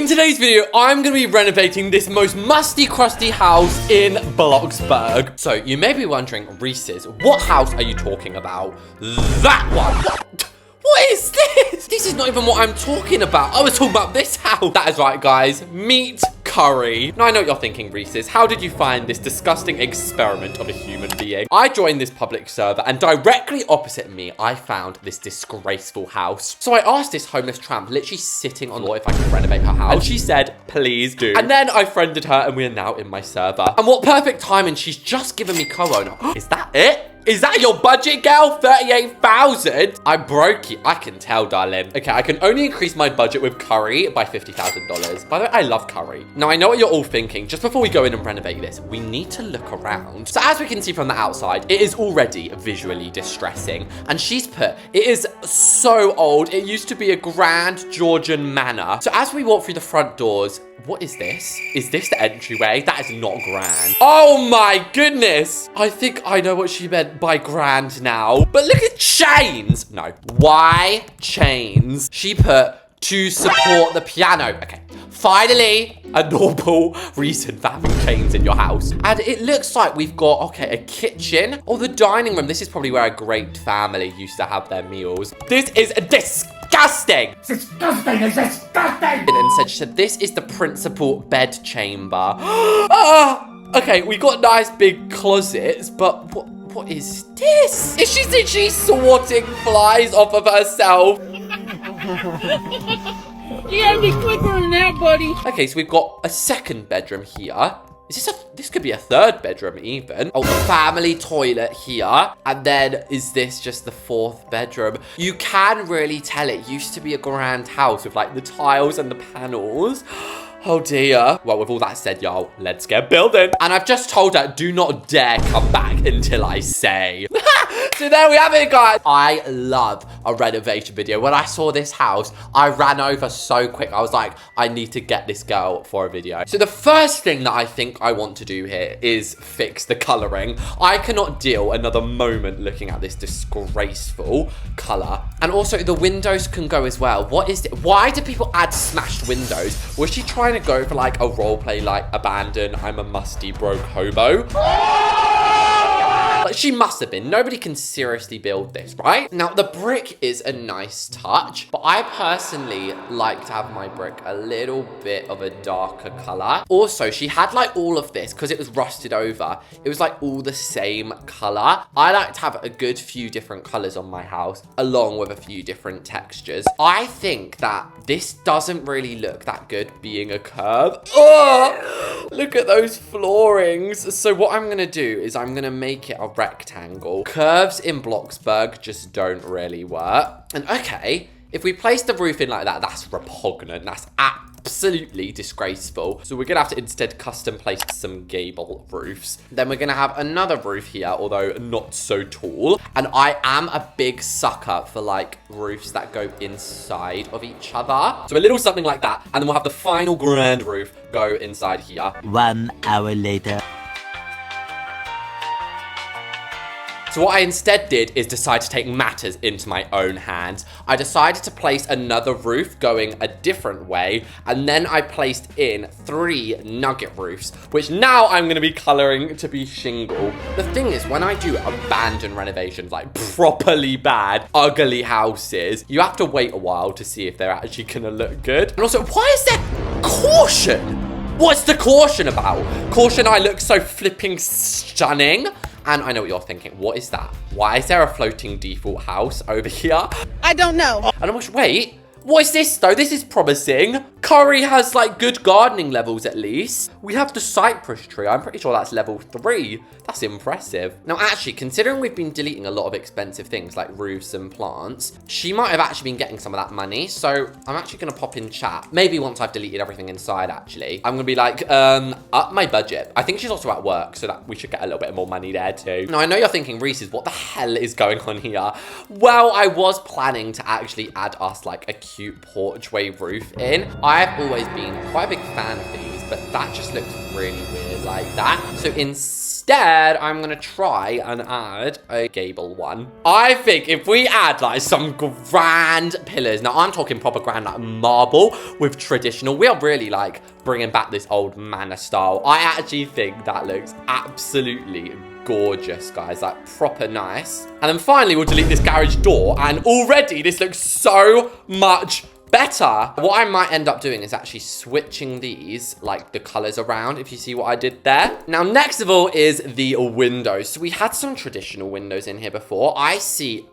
In today's video, I'm going to be renovating this most musty, crusty house in Bloxburg. So you may be wondering, Reese's, what house are you talking about? That one. What is this? This is not even what I'm talking about. I was talking about this house. That is right, guys. Meet curry. Now, I know what you're thinking, Reese's. How did you find this disgusting experiment of a human being? I joined this public server, and directly opposite me, I found this disgraceful house. So I asked this homeless tramp, literally sitting on the floor, if I could renovate her house. And she said, please do. And then I friended her, and we are now in my server. And what perfect timing, she's just given me co-owner. Is that it? Is that your budget, girl? 38,000? I broke you. I can tell, darling. Okay, I can only increase my budget with curry by $50,000. By the way, I love curry. Now, I know what you're all thinking. Just before we go in and renovate this, we need to look around. So as we can see from the outside, it is already visually distressing. And she's put, it is so old. It used to be a grand Georgian manor. So as we walk through the front doors, what is this? Is this the entryway? That is not grand. Oh my goodness. I think I know what she meant by grand now. But look at chains. No. Why chains? She put to support the piano. Okay. Finally, a normal reason for having chains in your house. And it looks like we've got, okay, a kitchen. Oh, the dining room. This is probably where a great family used to have their meals. This is disgusting. It's disgusting. It's disgusting. And she said, this is the principal bed chamber. Okay, we got nice big closets, but what is this? Is she literally swatting flies off of herself? You gotta be quicker than that, buddy. Okay, so we've got a second bedroom here. This could be a third bedroom even. Oh, the family toilet here. And then is this just the fourth bedroom? You can really tell it used to be a grand house with like the tiles and the panels. Oh dear. Well, with all that said, y'all, let's get building. And I've just told her, do not dare come back until I say. So there we have it, guys. I love a renovation video. When I saw this house, I ran over so quick. I was like, I need to get this girl for a video. So the first thing that I think I want to do here is fix the coloring. I cannot deal another moment looking at this disgraceful color. And also the windows can go as well. What is it? Why do people add smashed windows? Was she trying to go for like a role play like abandon, I'm a musty broke hobo? Like, she must have been. Nobody can seriously build this, right? Now, the brick is a nice touch, but I personally like to have my brick a little bit of a darker color. Also, she had like all of this because it was rusted over. It was like all the same color. I like to have a good few different colors on my house, along with a few different textures. I think that this doesn't really look that good being a curve. Oh, look at those floorings. So what I'm gonna do is I'm gonna make it a rectangle. Curves in Bloxburg just don't really work. And okay, if we place the roof in like that, that's repugnant. That's absolutely disgraceful. So we're gonna have to instead custom place some gable roofs. Then we're gonna have another roof here, although not so tall. And I am a big sucker for like roofs that go inside of each other. So a little something like that. And then we'll have the final grand roof go inside here. 1 hour later. So what I instead did is decide to take matters into my own hands. I decided to place another roof going a different way, and then I placed in 3 nugget roofs, which now I'm going to be coloring to be shingle. The thing is, when I do abandoned renovations, like properly bad, ugly houses, you have to wait a while to see if they're actually going to look good. And also, why is there caution? What's the caution about? Caution, I look so flipping stunning. And I know what you're thinking. What is that? Why is there a floating default house over here? I don't know. And I'm like, wait, what is this though? This is promising. Curry has like good gardening levels at least. We have the cypress tree. I'm pretty sure that's level 3. That's impressive. Now actually, considering we've been deleting a lot of expensive things like roofs and plants, she might have actually been getting some of that money. So I'm actually gonna pop in chat. Maybe once I've deleted everything inside actually, I'm gonna be like, up my budget. I think she's also at work, so that we should get a little bit more money there too. Now I know you're thinking, Reese's, what the hell is going on here? Well, I was planning to actually add us like a cute porchway roof in. I've always been quite a big fan of these, but that just looks really weird like that. So instead, instead, I'm going to try and add a gable one. I think if we add like some grand pillars, now I'm talking proper grand, like marble with traditional, we are really like bringing back this old manor style. I actually think that looks absolutely gorgeous, guys, like proper nice. And then finally we'll delete this garage door, and already this looks so much better. What I might end up doing is actually switching these, like the colors around, if you see what I did there. Now, next of all is the windows. So we had some traditional windows in here before. I see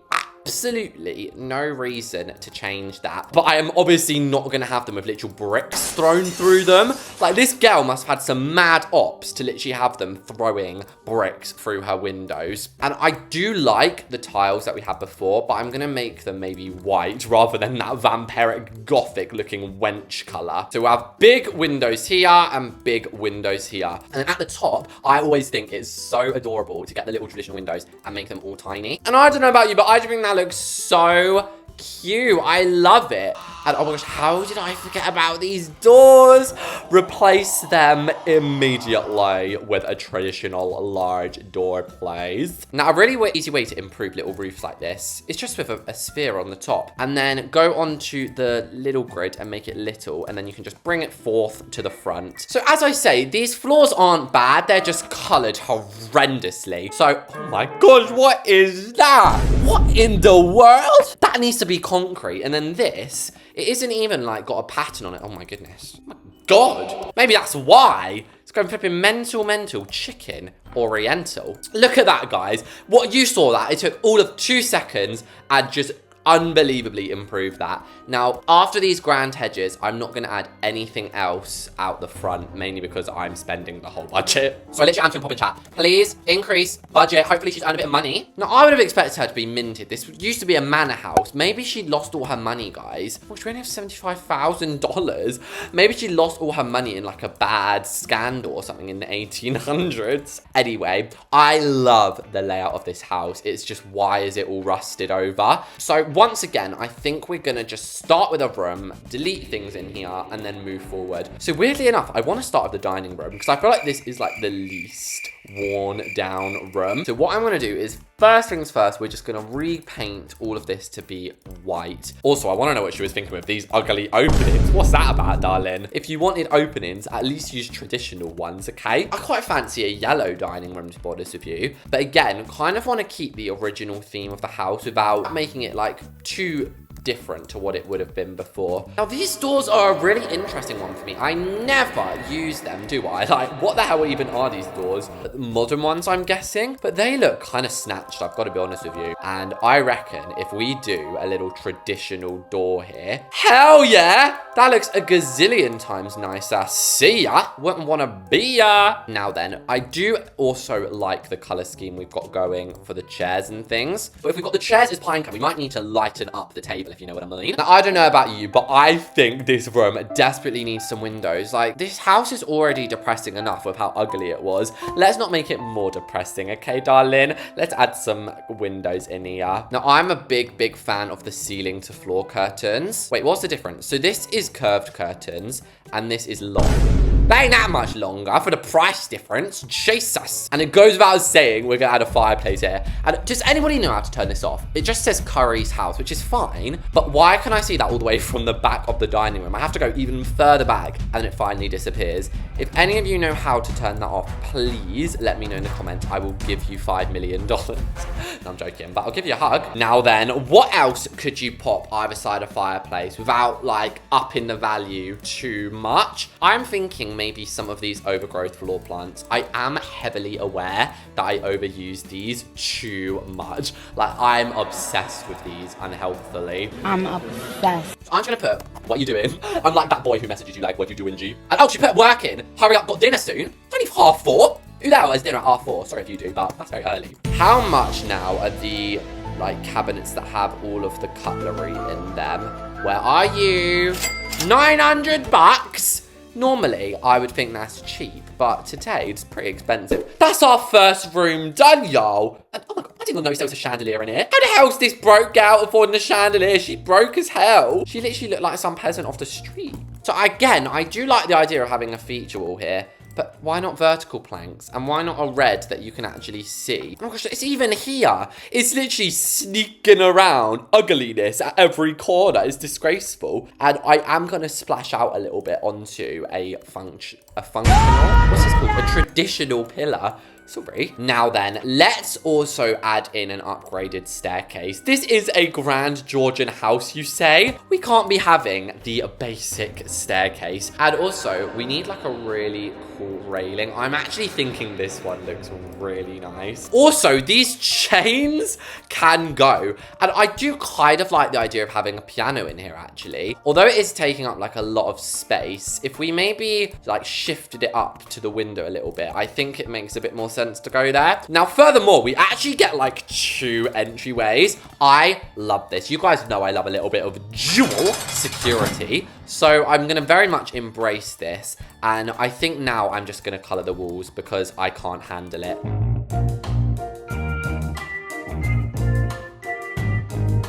absolutely no reason to change that, but I am obviously not going to have them with literal bricks thrown through them. Like, this girl must have had some mad ops to literally have them throwing bricks through her windows. And I do like the tiles that we had before, but I'm going to make them maybe white rather than that vampiric gothic looking wench color. So we have big windows here and big windows here. And then at the top, I always think it's so adorable to get the little traditional windows and make them all tiny. And I don't know about you, but I just think that looks so cute. I love it. And oh my gosh, how did I forget about these doors? Replace them immediately with a traditional large door, please. Now, a really easy way to improve little roofs like this is just with a sphere on the top, and then go onto the little grid and make it little, and then you can just bring it forth to the front. So as I say, these floors aren't bad. They're just colored horrendously. So, oh my gosh, what is that? What in the world? That needs to be concrete. And then this, it isn't even like got a pattern on it. Oh my goodness. Oh my God. Maybe that's why. It's going flipping mental chicken oriental. Look at that, guys. What you saw that, it took all of 2 seconds and just unbelievably improved that. Now, after these grand hedges, I'm not going to add anything else out the front, mainly because I'm spending the whole budget. So I literally answered pop in chat. Please increase budget. Hopefully she's earned a bit of money. Now, I would have expected her to be minted. This used to be a manor house. Maybe she lost all her money, guys. Well, she only has $75,000. Maybe she lost all her money in like a bad scandal or something in the 1800s. Anyway, I love the layout of this house. It's just, why is it all rusted over? So once again, I think we're going to just start with a room, delete things in here, and then move forward. So weirdly enough, I want to start with the dining room because I feel like this is like the least worn down room. So what I'm going to do is, first things first, we're just going to repaint all of this to be white. Also, I want to know what she was thinking with these ugly openings. What's that about, darling? If you wanted openings, at least use traditional ones, okay? I quite fancy a yellow dining room, to be honest with you. But again, kind of want to keep the original theme of the house without making it like too different to what it would have been before. Now, these doors are a really interesting one for me. I never use them, do I? Like, what the hell even are these doors? Modern ones, I'm guessing. But they look kind of snatched, I've got to be honest with you. And I reckon if we do a little traditional door here, hell yeah! That looks a gazillion times nicer. See ya! Wouldn't want to be ya! Now then, I do also like the color scheme we've got going for the chairs and things. But if we've got the chairs as pine cone, we might need to lighten up the table, if you know what I mean. Now, I don't know about you, but I think this room desperately needs some windows. Like, this house is already depressing enough with how ugly it was. Let's not make it more depressing, okay, darling? Let's add some windows in here. Now, I'm a big fan of the ceiling to floor curtains. Wait, what's the difference? So this is curved curtains, and this is long. They ain't that much longer for the price difference. Jesus. And it goes without saying, we're going to add a fireplace here. And does anybody know how to turn this off? It just says Curry's house, which is fine. But why can I see that all the way from the back of the dining room? I have to go even further back, and then it finally disappears. If any of you know how to turn that off, please let me know in the comments. I will give you $5 million. No, I'm joking, but I'll give you a hug. Now then, what else could you pop either side of fireplace without, like, upping the value too much? I'm thinking maybe some of these overgrowth floor plants. I am heavily aware that I overuse these too much. Like, I'm obsessed with these unhealthily. I'm obsessed. I'm just gonna put, what are you doing? I'm like that boy who messages you like, what are you doing, G? And oh, she put work in. Hurry up, got dinner soon. It's only 4:30. Who the hell has dinner at 4:30? Sorry if you do, but that's very early. How much now are the like cabinets that have all of the cutlery in them? Where are you? $900? Normally, I would think that's cheap, but today it's pretty expensive. That's our first room done, y'all. And oh my God, I didn't even notice there was a chandelier in here. How the hell's this broke out affording a chandelier? She broke as hell. She literally looked like some peasant off the street. So again, I do like the idea of having a feature wall here. But why not vertical planks? And why not a red that you can actually see? Oh my gosh, it's even here. It's literally sneaking around ugliness at every corner. It's disgraceful. And I am going to splash out a little bit onto a functional, what's this called? A traditional pillar. Sorry. Now then, let's also add in an upgraded staircase. This is a grand Georgian house, you say? We can't be having the basic staircase. And also, we need like a really cool railing. I'm actually thinking this one looks really nice. Also, these chains can go. And I do kind of like the idea of having a piano in here, actually. Although it is taking up like a lot of space, if we maybe like shifted it up to the window a little bit, I think it makes a bit more sense to go there. Now, furthermore, we actually get like 2 entryways. I love this. You guys know I love a little bit of dual security. So I'm going to very much embrace this. And I think now I'm just going to color the walls because I can't handle it.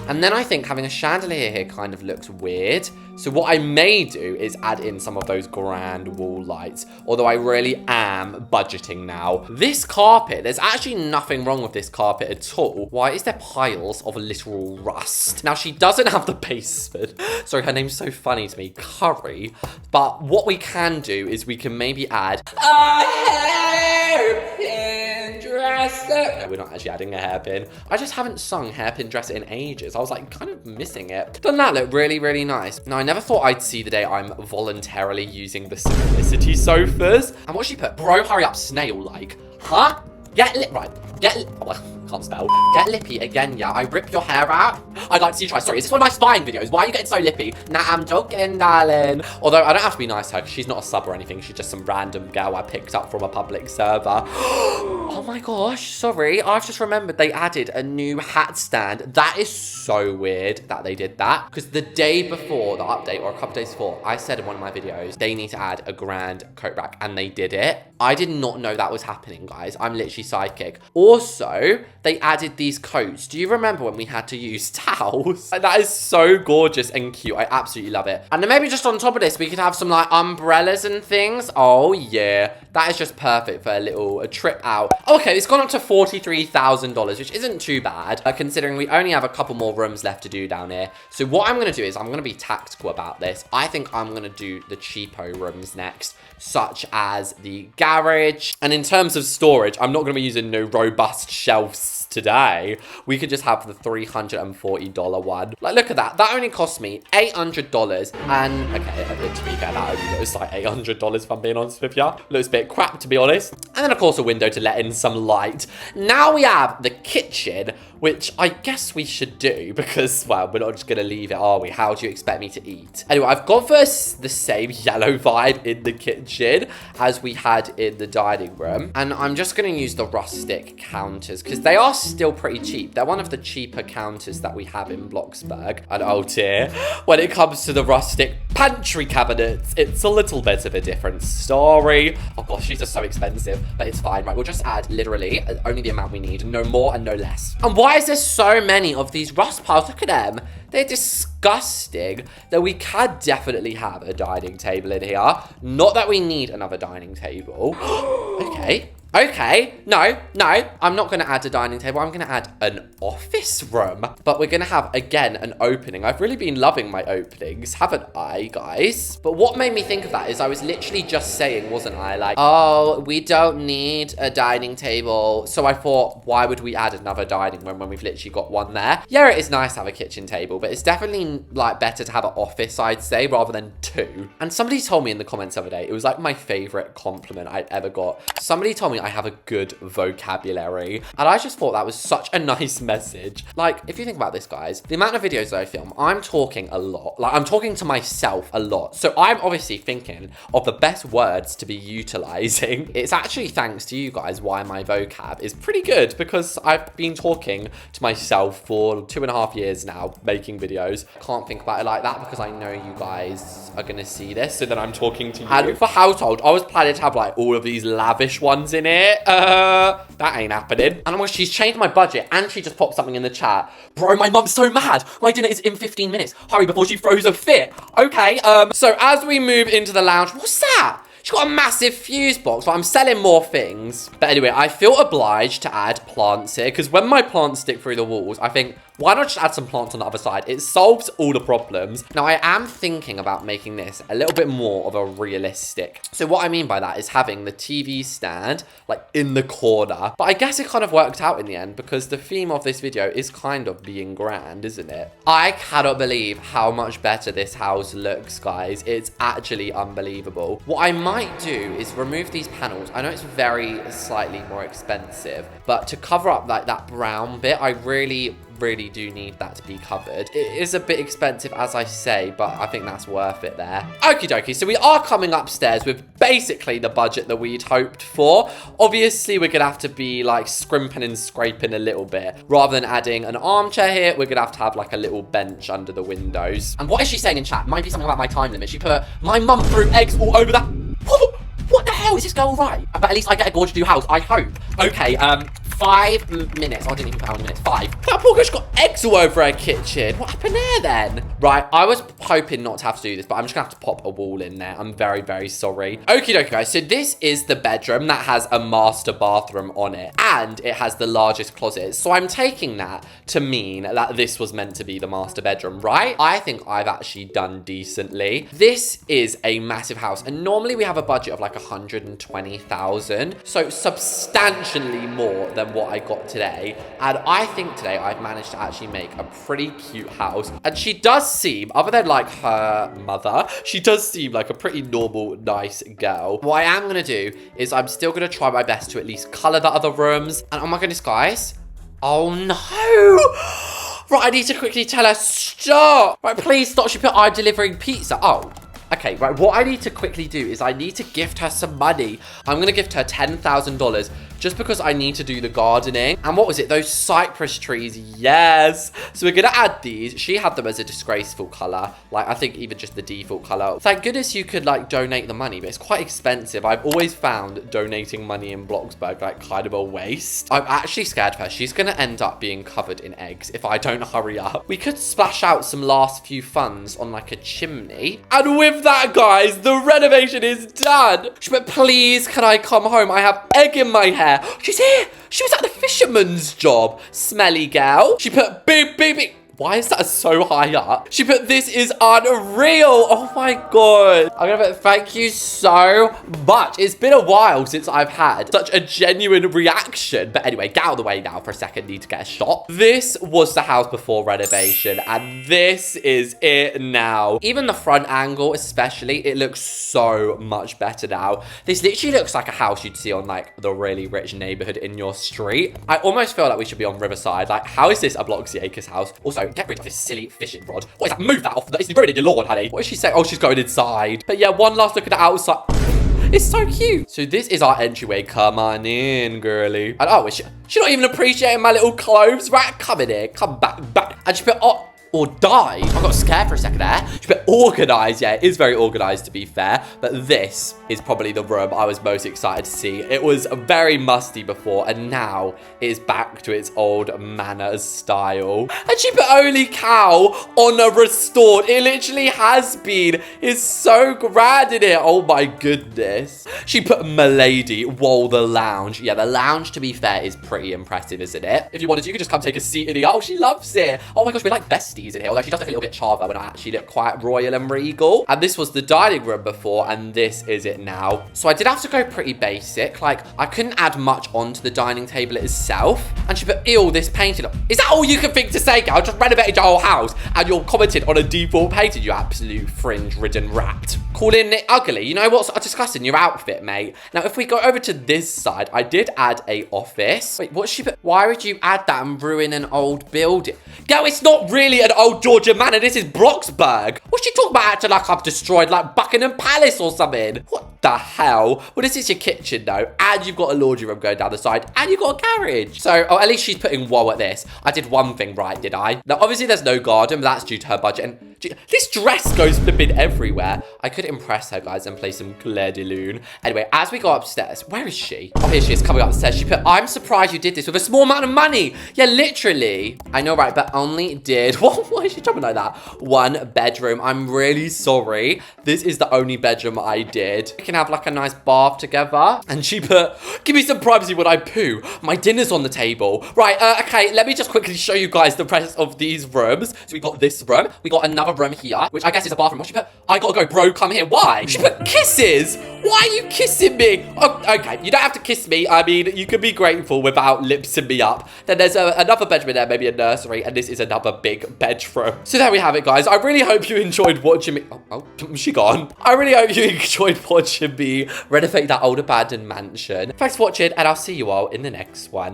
And then I think having a chandelier here kind of looks weird. So what I may do is add in some of those grand wall lights, although I really am budgeting now. This carpet, there's actually nothing wrong with this carpet at all. Why is there piles of literal rust? Now, she doesn't have the basement. Sorry, her name's so funny to me, Curry. But what we can do is we can maybe add a hairpin dresser. No, we're not actually adding a hairpin. I just haven't sung hairpin dresser in ages. I was like kind of missing it. Doesn't that look really, really nice? Now, I never thought I'd see the day I'm voluntarily using the simplicity sofas. And what she put? Bro, hurry up, snail-like. Huh? Get lit, right. Oh, I can't spell. Get lippy again, yeah. I rip your hair out. I'd like to see you try. Sorry, is this one of my spying videos? Why are you getting so lippy? Nah, I'm joking, darling. Although I don't have to be nice to her because she's not a sub or anything. She's just some random girl I picked up from a public server. Oh my gosh, sorry. I've just remembered they added a new hat stand. That is so weird that they did that. Because the day before the update, or a couple days before, I said in one of my videos, they need to add a grand coat rack, and they did it. I did not know that was happening, guys. I'm literally psychic. Also, they added these coats. Do you remember when we had to use towels? That is so gorgeous and cute. I absolutely love it. And then maybe just on top of this, we could have some like umbrellas and things. Oh yeah, that is just perfect for a trip out. Okay, it's gone up to $43,000, which isn't too bad, considering we only have a couple more rooms left to do down here. So what I'm going to do is I'm going to be tactical about this. I think I'm going to do the cheapo rooms next, such as the garage. And in terms of storage, I'm not going to be using no robust shelves today. We could just have the $340 one. Like, look at that. That only cost me $800. And, okay, to be fair, that only looks like $800 if I'm being honest with you. Looks a bit crap, to be honest. And then, of course, a window to let in some light. Now we have the kitchen, which I guess we should do because, well, we're not just going to leave it, are we? How do you expect me to eat? Anyway, I've got the same yellow vibe in the kitchen as we had in the dining room. And I'm just going to use the rustic counters because they are still pretty cheap. They're one of the cheaper counters that we have in Bloxburg. And oh dear, when it comes to the rustic pantry cabinets, it's a little bit of a different story. Oh gosh, these are so expensive, but it's fine. Right, we'll just add literally only the amount we need, no more and no less. And why is there so many of these rust piles? Look at them. They're disgusting. Though we can definitely have a dining table in here. Not that we need another dining table. Okay. No. I'm not going to add a dining table. I'm going to add an office room. But we're going to have, again, an opening. I've really been loving my openings, haven't I, guys? But what made me think of that is I was literally just saying, wasn't I? Like, oh, we don't need a dining table. So I thought, why would we add another dining room when we've literally got one there? Yeah, it is nice to have a kitchen table, but it's definitely, like, better to have an office, I'd say, rather than 2. And somebody told me in the comments the other day, it was, like, my favorite compliment I'd ever got. Somebody told me I have a good vocabulary, and I just thought that was such a nice message. Like, if you think about this, guys, the amount of videos that I film, I'm talking a lot. Like, I'm talking to myself a lot. So I'm obviously thinking of the best words to be utilizing. It's actually thanks to you guys why my vocab is pretty good, because I've been talking to myself for 2.5 years now, making videos. Can't think about it like that because I know you guys are gonna see this, so then I'm talking to you. And for household, I was planning to have like all of these lavish ones in it. That ain't happening. And she's changed my budget, and she just popped something in the chat. Bro, my mum's so mad. My dinner is in 15 minutes. Hurry before she throws a fit. Okay, so as we move into the lounge, what's that? She's got a massive fuse box. Like, I'm selling more things. But anyway, I feel obliged to add plants here because when my plants stick through the walls, I think, why not just add some plants on the other side? It solves all the problems. Now, I am thinking about making this a little bit more of a realistic. So what I mean by that is having the TV stand like in the corner. But I guess it kind of worked out in the end because the theme of this video is kind of being grand, isn't it? I cannot believe how much better this house looks, guys. It's actually unbelievable. What I might do is remove these panels. I know it's very slightly more expensive, but to cover up like that brown bit, I really do need that to be covered. It is a bit expensive, as I say, but I think that's worth it there. Okie dokie, so we are coming upstairs with basically the budget that we'd hoped for. Obviously, we're gonna have to be like scrimping and scraping a little bit. Rather than adding an armchair here, we're gonna have like a little bench under the windows. And what is she saying in chat? Might be something about my time limit. She put, my mum threw eggs all over that. What the hell? Is this girl right? But at least I get a gorgeous new house, I hope. Okay, 5 minutes. Oh, I didn't even put how many minutes. 5. That poor girl's got eggs all over her kitchen. What happened there then? Right, I was hoping not to have to do this, but I'm just gonna have to pop a wall in there. I'm very sorry. Okie dokie, guys. So this is the bedroom that has a master bathroom on it. And it has the largest closet. So I'm taking that to mean that this was meant to be the master bedroom, right? I think I've actually done decently. This is a massive house. And normally we have a budget of like 120,000. So substantially more than what I got today. And I think today I've managed to actually make a pretty cute house. And she does seem, other than like her mother, she does seem like a pretty normal, nice girl. What I am going to do is I'm still going to try my best to at least color the other rooms. And oh my goodness, guys. Oh no. Right, I need to quickly tell her, stop. Right, please stop. She put, I'm delivering pizza. Oh. Okay, right, what I need to quickly do is I need to gift her some money. I'm going to gift her $10,000 just because I need to do the gardening. And what was it? Those cypress trees. Yes. So we're going to add these. She had them as a disgraceful color. Like, I think even just the default color. Thank goodness you could, like, donate the money, but it's quite expensive. I've always found donating money in Bloxburg, like, kind of a waste. I'm actually scared of her. She's going to end up being covered in eggs if I don't hurry up. We could splash out some last few funds on, like, a chimney. And with that, guys, the renovation is done. But please, can I come home? I have egg in my hair. She's here. She was at the fisherman's job. Smelly girl. She put beep, beep, beep. Why is that so high up? She put, this is unreal. Oh my God. I'm gonna put, thank you so much. It's been a while since I've had such a genuine reaction. But anyway, get out of the way now for a second. Need to get a shot. This was the house before renovation. And this is it now. Even the front angle especially, it looks so much better now. This literally looks like a house you'd see on like the really rich neighborhood in your street. I almost feel like we should be on Riverside. Like, how is this a Bloxy Acres house? Also, get rid of this silly fishing rod. What is that? Move that off. It's ruining your lawn, honey. What is she saying? Oh, she's going inside. But yeah, one last look at the outside. It's so cute. So this is our entryway. Come on in, girly. And oh, she's not even appreciating my little clothes. Right, come in here. Come back. And she put, oh, or died. I got scared for a second there. She put organized. Yeah, it is very organized to be fair. But this is probably the room I was most excited to see. It was very musty before and now it is back to its old manor style. And she put holy cow on a restored. It literally has been. It's so grand in here. Oh my goodness. She put milady. Whoa, the lounge. Yeah, the lounge, to be fair, is pretty impressive, isn't it? If you wanted, you could just come take a seat in here. Oh, she loves it. Oh my gosh, we're like besties in here, although she does look a little bit chava when I actually look quite royal and regal. And this was the dining room before, and this is it now. So I did have to go pretty basic. Like, I couldn't add much onto the dining table itself. And she put, ew, this painting. Is that all you can think to say, girl? Just renovated your whole house, and you're commenting on a default painting, you absolute fringe-ridden rat. Calling it ugly. You know what's disgusting? Your outfit, mate. Now, if we go over to this side, I did add a office. Wait, what's she put? Why would you add that and ruin an old building? Girl, it's not really an old Georgian manor. This is Bloxburg. What's she talking about? Acting like I've destroyed like Buckingham Palace or something. What the hell? Well, this is your kitchen though, and you've got a laundry room going down the side, and you've got a carriage. So, oh, at least she's putting whoa at this. I did one thing right, did I? Now, obviously there's no garden, but that's due to her budget. And this dress goes flipping everywhere. I could impress her, guys, and play some Claire de Lune. Anyway, as we go upstairs, where is she? Oh, here she is coming upstairs. She put, I'm surprised you did this with a small amount of money. Yeah, literally. I know, right, but only did, why is she jumping like that? One bedroom. I'm really sorry. This is the only bedroom I did. Looking can have like a nice bath together. And she put, give me some privacy when I poo. My dinner's on the table. Right, okay, let me just quickly show you guys the rest of these rooms. So we got this room. We got another room here, which I guess is a bathroom. What she put? I gotta go, bro, come here. Why? She put kisses. Why are you kissing me? Oh, okay, you don't have to kiss me. I mean, you can be grateful without lipsing me up. Then there's another bedroom in there, maybe a nursery, and this is another big bedroom. So there we have it, guys. I really hope you enjoyed watching me. Oh, she gone. I really hope you enjoyed watching me renovate that old abandoned mansion. Thanks for watching, and I'll see you all in the next one.